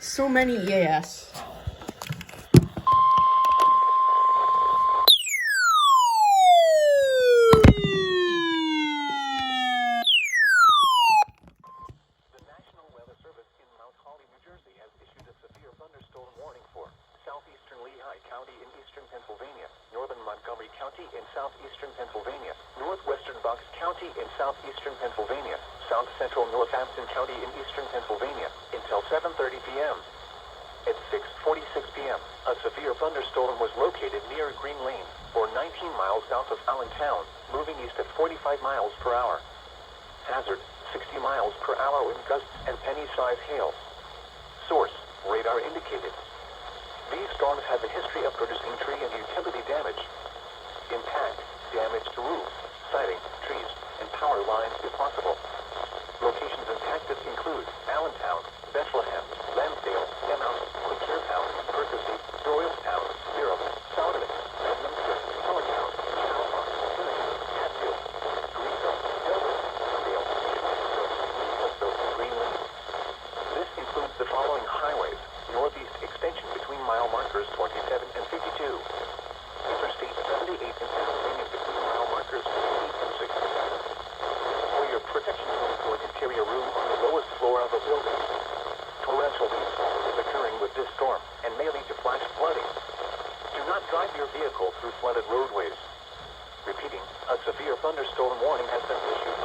So many yes. The National Weather Service in Mount Holly, New Jersey has issued a severe thunderstorm warning for southeastern Lehigh County in eastern Pennsylvania, northern Montgomery County in southeastern Pennsylvania, northwestern Bucks County in southeastern Pennsylvania, south central Northampton County in eastern Pennsylvania, until 7:30 p.m. At 6:46 p.m., a severe thunderstorm was located near Green Lane, or 19 miles south of Allentown, moving east at 45 miles per hour. Hazard, 60 miles per hour with gusts and penny-size hail. Source, radar indicated. These storms have a history of producing tree and utility damage. Impact, damage to roofs, siding, trees, and power lines if possible. Locations impacted include Allentown, Bethlehem, Lansdale, Emmaus, Quakertown, Percy, Doylestown, Durham, Souderman, Bedminster, Hellertown, Chalmers, Finnegan, Hatfield, Greenville, Delaware, Dale, also Greenland. This includes the following highways: northeast extension between mile markers 27 and 52. Interstate 78 in Pennsylvania between mile markers 8 and 67. For your protection, zone for interior room on the lowest floor of a building. Torrential rainfall is occurring with this storm and may lead to flash flooding. Do not drive your vehicle through flooded roadways. Repeating, a severe thunderstorm warning has been issued